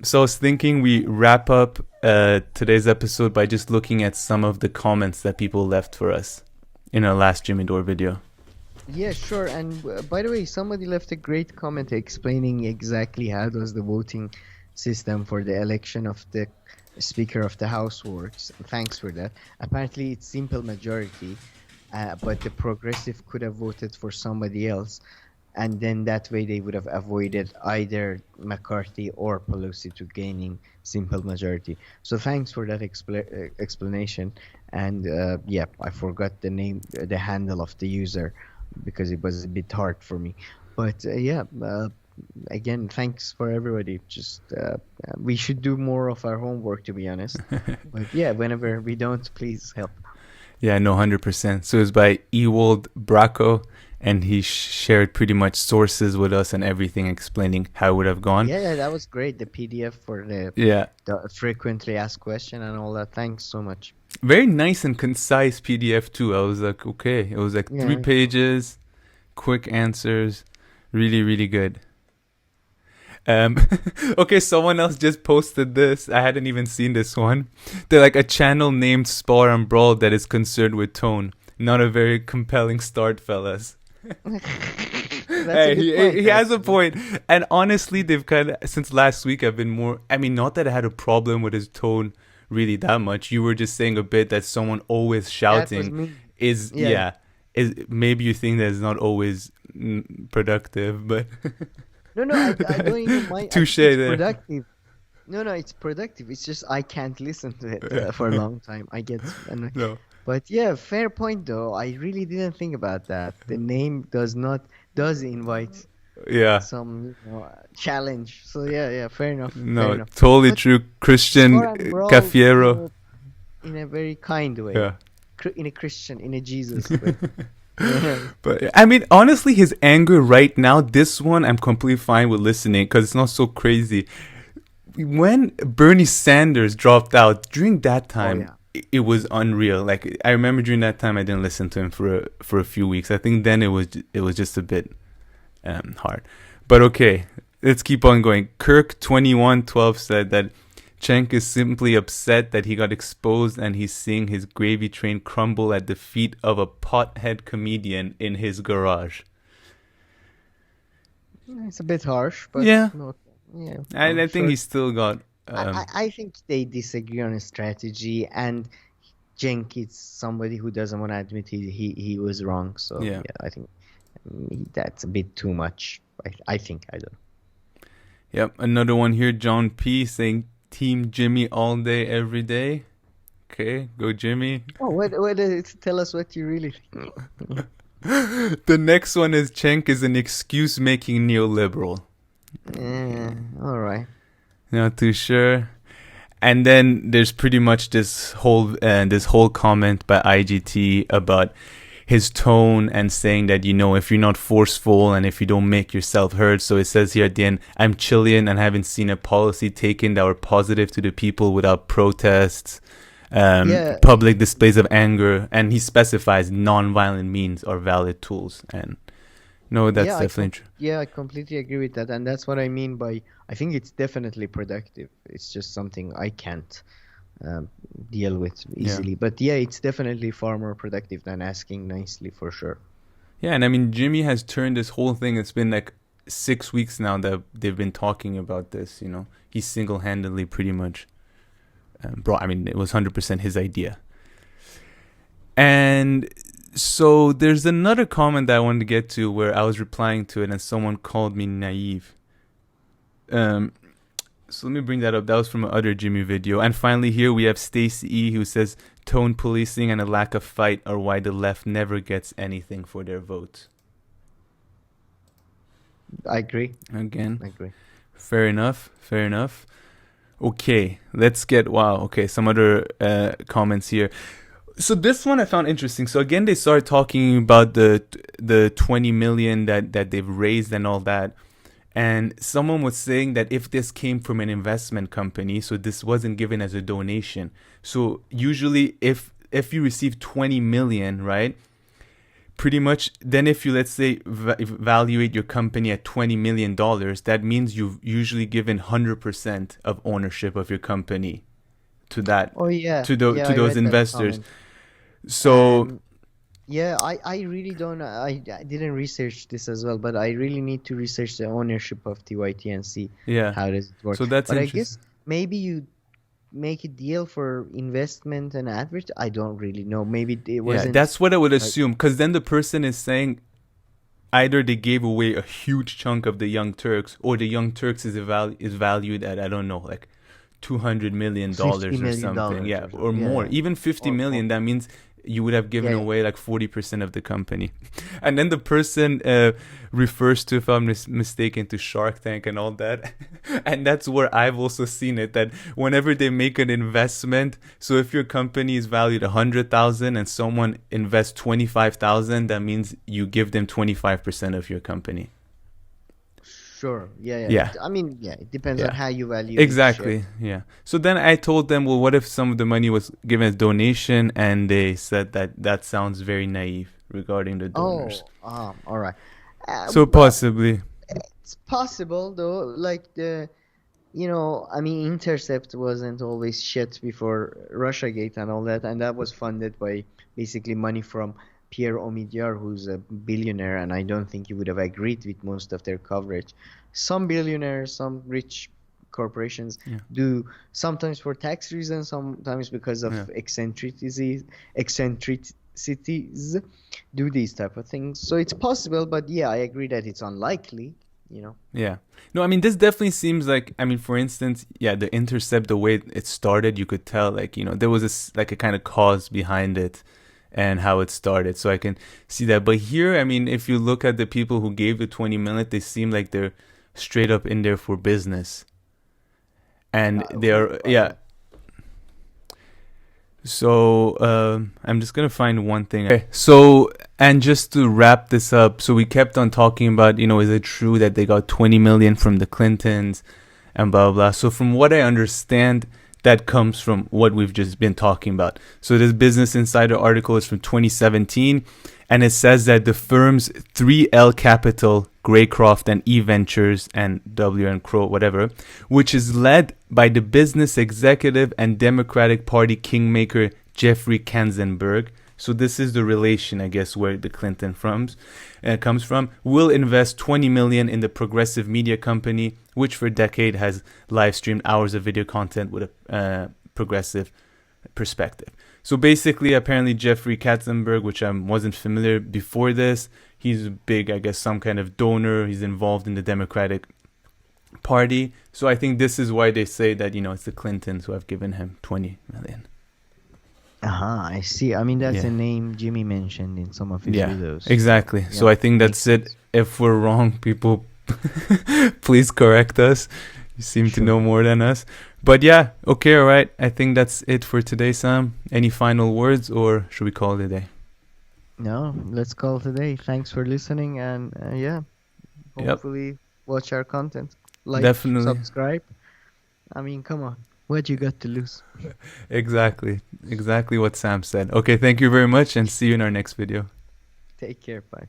So I was thinking we wrap up today's episode by just looking at some of the comments that people left for us in our last Jimmy Dore video. Yeah, sure. And by the way, somebody left a great comment explaining exactly how does the voting system for the election of the Speaker of the House works. Thanks for that. Apparently, it's simple majority, but the progressive could have voted for somebody else, and then that way they would have avoided either McCarthy or Pelosi to gaining simple majority. So thanks for that explanation. And yeah, I forgot the name, the handle of the user, because it was a bit hard for me. But again, thanks for everybody. Just we should do more of our homework, to be honest. But yeah, whenever we don't, please help. Yeah, no, 100%. So it's by Ewald Bracco, and he shared pretty much sources with us and everything, explaining how it would have gone. Yeah, that was great. The PDF for the frequently asked question and all that. Thanks so much. Very nice and concise PDF too. I was like, okay. It was like 3 pages, quick answers, really, really good. Okay, someone else just posted this. I hadn't even seen this one. They're like a channel named Spar&Brawl that is concerned with tone. Not a very compelling start, fellas. Hey, he has a point. And honestly, they've kind of, since last week, I've been more, I mean, not that I had a problem with his tone really that much. You were just saying a bit that someone always shouting is maybe you think that it's not always productive, but no, I don't even mind. Touche it's there. Productive. No, it's productive. It's just I can't listen to it for a long time. I get annoyed. No. But yeah, fair point though. I really didn't think about that. The name does invite some challenge. So yeah, fair enough. No, fair enough. Totally true. Christian Cafiero. In a very kind way. Yeah. In a Jesus way. But I mean, honestly, his anger right now, this one, I'm completely fine with listening because it's not so crazy. When Bernie Sanders dropped out, during that time, it was unreal. Like, I remember during that time, I didn't listen to him for a few weeks. I think then it was just a bit hard. But okay, let's keep on going. Kirk2112 said that Cenk is simply upset that he got exposed and he's seeing his gravy train crumble at the feet of a pothead comedian in his garage. It's a bit harsh, but I think he's still got... I think they disagree on a strategy, and Cenk is somebody who doesn't want to admit he was wrong. So yeah I think that's a bit too much. I think, I don't know. Yep, another one here, John P. saying Team Jimmy all day, every day. Okay, go Jimmy. Oh, what tell us what you really think. The next one is Cenk is an excuse-making neoliberal. All right. Not too sure. And then there's pretty much this whole comment by IGT about his tone and saying that, if you're not forceful and if you don't make yourself heard. So it says here at the end, I'm Chilean and haven't seen a policy taken that were positive to the people without protests, public displays of anger. And he specifies non-violent means are valid tools. And no, that's definitely true. Yeah, I completely agree with that. And that's what I mean by, I think it's definitely productive. It's just something I can't deal with easily. But yeah, it's definitely far more productive than asking nicely, for sure. Yeah, and I mean, Jimmy has turned this whole thing. It's been like 6 weeks now that they've been talking about this. He single-handedly pretty much brought. I mean, it was 100% his idea. And so there's another comment that I wanted to get to where I was replying to it and someone called me naive. So let me bring that up. That was from another Jimmy video. And finally here we have Stacey E, who says tone policing and a lack of fight are why the left never gets anything for their vote. I agree. Again. I agree. Fair enough. Okay, let's get... Wow, okay, some other comments here. So this one I found interesting. So again, they started talking about the 20 million that they've raised and all that. And someone was saying that if this came from an investment company, so this wasn't given as a donation. So usually if you receive 20 million, right, pretty much then if you, let's say, evaluate your company at $20 million, that means you've usually given 100% of ownership of your company to that, Oh yeah, to yeah, I those read that investors. comment. So And yeah, I really don't. I didn't research this as well, but I really need to research the ownership of TYT and see yeah, how does it work. so that's But I interesting. guess maybe you make a deal for investment and advert. I don't really know. Maybe it Yeah, wasn't that's what I would like assume, because then the person is saying either they gave away a huge chunk of the Young Turks, or the Young Turks is valued at, I don't know, like $200 million $50 or million something. dollars Yeah, or or something. more. Yeah, Even 50 or more. million, that means you would have given Yeah, yeah. away like 40% of the company. And then the person refers to, if I'm mistaken, to Shark Tank and all that. And that's where I've also seen it, that whenever they make an investment, so if your company is valued 100,000 and someone invests 25,000, that means you give them 25% of your company. Sure. Yeah, yeah. Yeah. I mean, yeah. It depends on Yeah. how you value each share. Exactly. Yeah. So then I told them, well, what if some of the money was given as donation? And they said that that sounds very naive regarding the donors. Oh, all right. So Well, possibly. it's possible though. Like I mean, Intercept wasn't always shit before Russiagate and all that, and that was funded by basically money from Pierre Omidyar, who's a billionaire, and I don't think he would have agreed with most of their coverage. Some billionaires, some rich corporations Yeah. do, sometimes for tax reasons, sometimes because of Yeah. eccentricities, do these type of things. So it's possible, but yeah, I agree that it's unlikely, you know. Yeah. No, I mean, this definitely seems like, I mean, for instance, yeah, the Intercept, the way it started, you could tell, like, there was like a kind of cause behind it and how it started. So I can see that. But here, I mean, if you look at the people who gave the 20 million, they seem like they're straight up in there for business. And they're, yeah. So I'm just gonna find one thing. Okay. So, and just to wrap this up, so we kept on talking about, is it true that they got 20 million from the Clintons and blah blah blah. So from what I understand, that comes from what we've just been talking about. So this Business Insider article is from 2017, and it says that the firm's 3L Capital, Graycroft and E Ventures and W and Crow, whatever, which is led by the business executive and Democratic Party kingmaker Jeffrey Katzenberg. So this is the relation, I guess, where the Clinton comes from. Will invest 20 million in the progressive media company, which for a decade has live streamed hours of video content with a progressive perspective. So basically, apparently Jeffrey Katzenberg, which I wasn't familiar before this, he's a big, I guess, some kind of donor. He's involved in the Democratic Party. So I think this is why they say that, it's the Clintons who have given him 20 million. I see. I mean, that's Yeah. a name Jimmy mentioned in some of his Yeah, videos. exactly. Yeah, So I think that's makes it. If we're wrong, people, please correct us. You seem to Sure. know more than us. But yeah, okay, all right. I think that's it for today, Sam. Any final words, or should we call it a day? No, let's call today. Thanks for listening, and yeah, Yep. hopefully watch our content. Like, Definitely. subscribe. I mean, come on. What you got to lose? Exactly what Sam said. Okay, thank you very much, and see you in our next video. Take care. Bye.